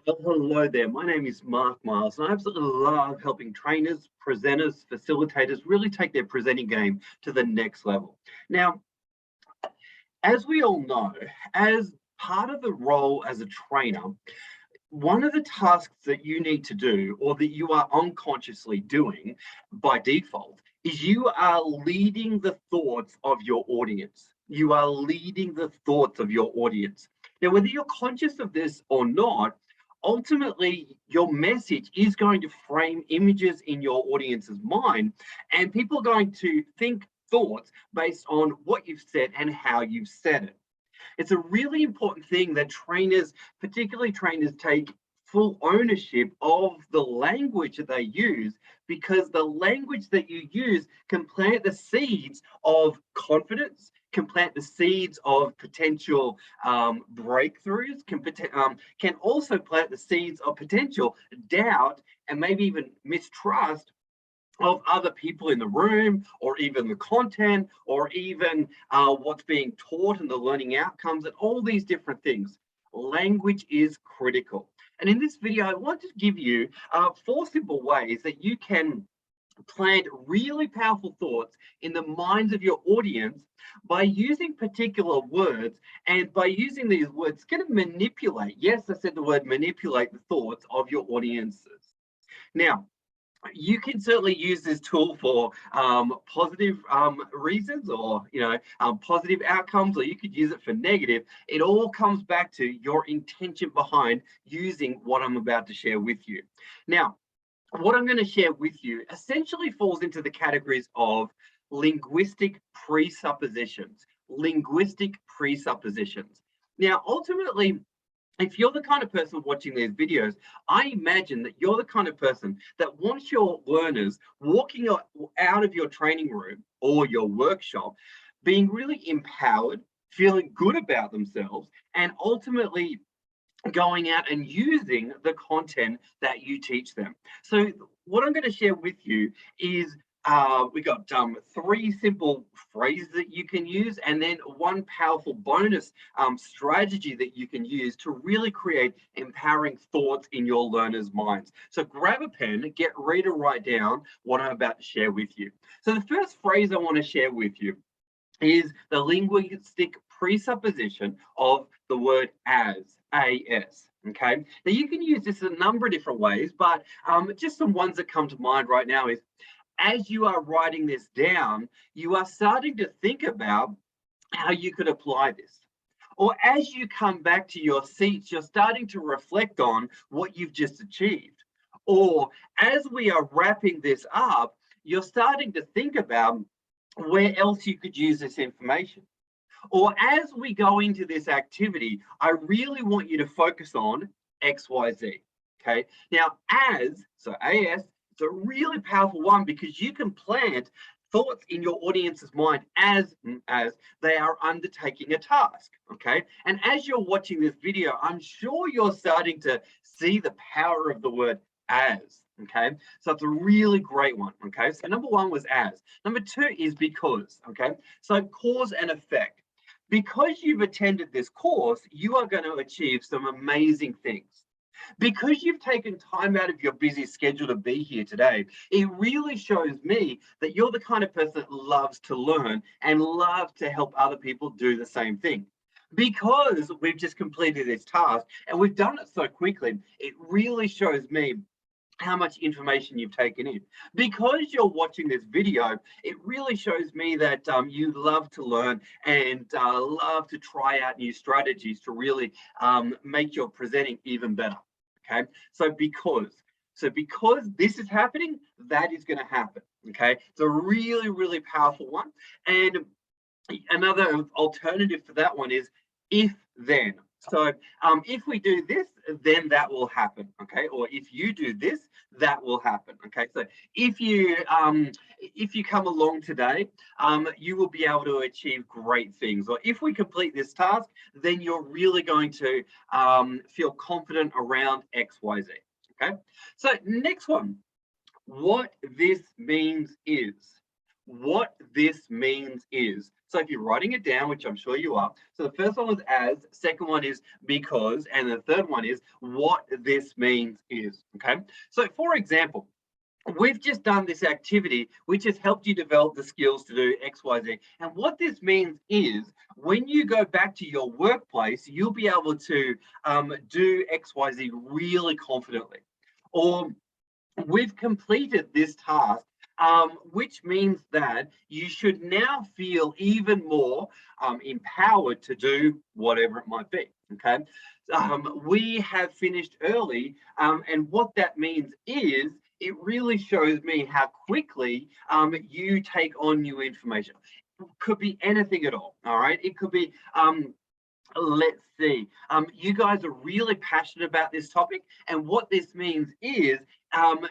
Well, hello there. My name is Mark Miles, and I absolutely love helping trainers, presenters, facilitators really take their presenting game to the next level. Now, as we all know, as part of the role as a trainer, one of the tasks that you need to do, or that you are unconsciously doing by default, is you are leading the thoughts of your audience. You are leading the thoughts of your audience. Now, whether you're conscious of this or not, ultimately your message is going to frame images in your audience's mind, and people are going to think thoughts based on what you've said and how you've said it. It's a really important thing that trainers, particularly trainers, take full ownership of the language that they use, because the language that you use can plant the seeds of confidence, can plant the seeds of potential breakthroughs, can also plant the seeds of potential doubt and maybe even mistrust of other people in the room, or even the content, or even what's being taught and the learning outcomes, and all these different things. Language is critical. And in this video, I want to give you 4 simple ways that you can plant really powerful thoughts in the minds of your audience by using particular words, and by using these words, it's going to manipulate. Yes, I said the word manipulate the thoughts of your audiences. Now, you can certainly use this tool for positive reasons, or positive outcomes, or you could use it for negative. It all comes back to your intention behind using what I'm about to share with you. Now, what I'm going to share with you essentially falls into the categories of linguistic presuppositions. Linguistic presuppositions. Now, ultimately, if you're the kind of person watching these videos, I imagine that you're the kind of person that wants your learners walking out of your training room or your workshop being really empowered, feeling good about themselves, and ultimately going out and using the content that you teach them. So what I'm going to share with you is we got 3 simple phrases that you can use, and then one powerful bonus strategy that you can use to really create empowering thoughts in your learners' minds. So grab a pen, get ready to write down what I'm about to share with you. So the first phrase I want to share with you is the linguistic presupposition of the word as, A-S. Okay, now you can use this a number of different ways, but just some ones that come to mind right now is, as you are writing this down, you are starting to think about how you could apply this. Or as you come back to your seats, you're starting to reflect on what you've just achieved. Or as we are wrapping this up, you're starting to think about where else you could use this information. Or as we go into this activity, I really want you to focus on XYZ. Okay. Now, so AS, it's a really powerful one, because you can plant thoughts in your audience's mind as they are undertaking a task. Okay. And as you're watching this video, I'm sure you're starting to see the power of the word as. Okay, so it's a really great one. Okay, so number 1 was as. Number 2 is because. Okay, so cause and effect. Because you've attended this course, you are going to achieve some amazing things. Because you've taken time out of your busy schedule to be here today, it really shows me that you're the kind of person that loves to learn and loves to help other people do the same thing. Because we've just completed this task and we've done it so quickly, it really shows me how much information you've taken in. Because you're watching this video, it really shows me that you love to learn and love to try out new strategies to really make your presenting even better. Okay, so because this is happening, that is going to happen. Okay, it's a really, really powerful one. And another alternative for that one is if then. So if we do this, then that will happen. Okay, or if you do this, that will happen. Okay, so if you come along today, you will be able to achieve great things. Or if we complete this task, then you're really going to feel confident around XYZ. Okay, so next one, what this means is. what this means is. So if you're writing it down, which I'm sure you are, so the first one was as, second one is because, and the third one is what this means is, okay? So for example, we've just done this activity which has helped you develop the skills to do X, Y, Z. And what this means is when you go back to your workplace, you'll be able to do X, Y, Z really confidently. Or we've completed this task, which means that you should now feel even more empowered to do whatever it might be, okay? We have finished early, and what that means is it really shows me how quickly you take on new information. It could be anything at all right? It could be, let's see, you guys are really passionate about this topic, and what this means is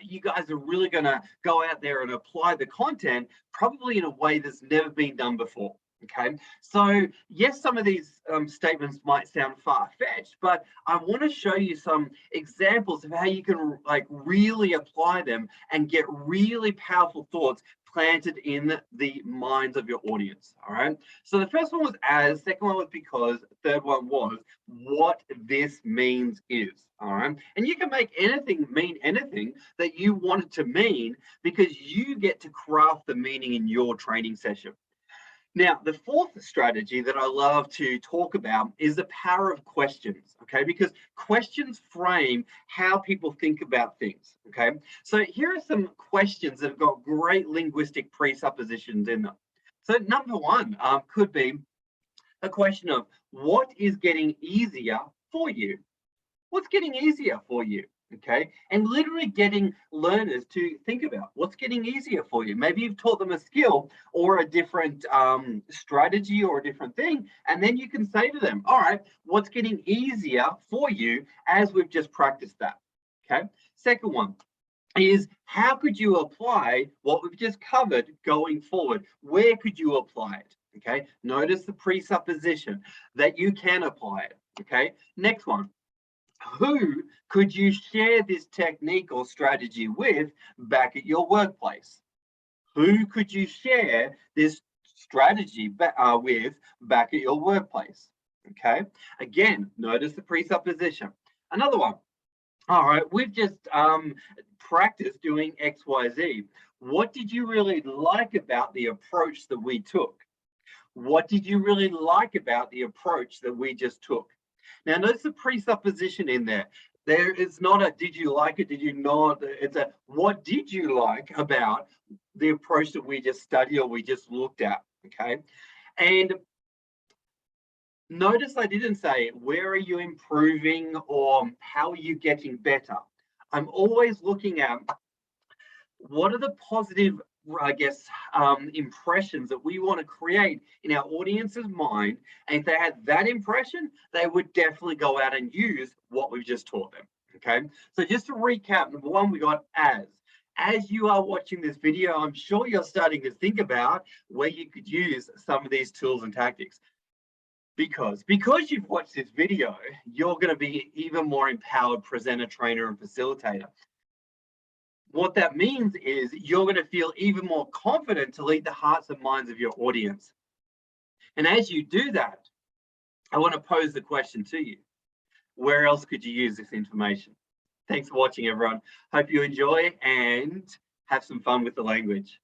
you guys are really going to go out there and apply the content probably in a way that's never been done before. Okay, so yes, some of these statements might sound far-fetched, but I want to show you some examples of how you can like really apply them and get really powerful thoughts planted in the minds of your audience. All right, so the first one was as, second one was because, third one was what this means is. All right, and you can make anything mean anything that you want it to mean because you get to craft the meaning in your training session. Now, the fourth strategy that I love to talk about is the power of questions, okay? Because questions frame how people think about things, okay? So here are some questions that have got great linguistic presuppositions in them. So number one could be a question of what is getting easier for you? What's getting easier for you? Okay, and literally getting learners to think about what's getting easier for you. Maybe you've taught them a skill or a different strategy or a different thing, and then you can say to them, all right, what's getting easier for you as we've just practiced that. Okay, second one is how could you apply what we've just covered going forward? Where could you apply it? Okay, notice the presupposition that you can apply it. Okay, next one. Who could you share this technique or strategy with back at your workplace? Who could you share this strategy with back at your workplace? Okay, again, notice the presupposition. Another one. All right, we've just practiced doing X, Y, Z. What did you really like about the approach that we took? What did you really like about the approach that we just took? Now, notice the presupposition in there. There is not a did you like it, did you not? It's a what did you like about the approach that we just studied or we just looked at, okay? And notice I didn't say where are you improving or how are you getting better. I'm always looking at what are the positive, I guess, impressions that we want to create in our audience's mind. And if they had that impression, they would definitely go out and use what we've just taught them. Okay, so just to recap, number one, we got as. As you are watching this video, I'm sure you're starting to think about where you could use some of these tools and tactics. Because you've watched this video, you're going to be even more empowered presenter, trainer, and facilitator. What that means is you're going to feel even more confident to lead the hearts and minds of your audience. And as you do that, I want to pose the question to you. Where else could you use this information? Thanks for watching, everyone. Hope you enjoy and have some fun with the language.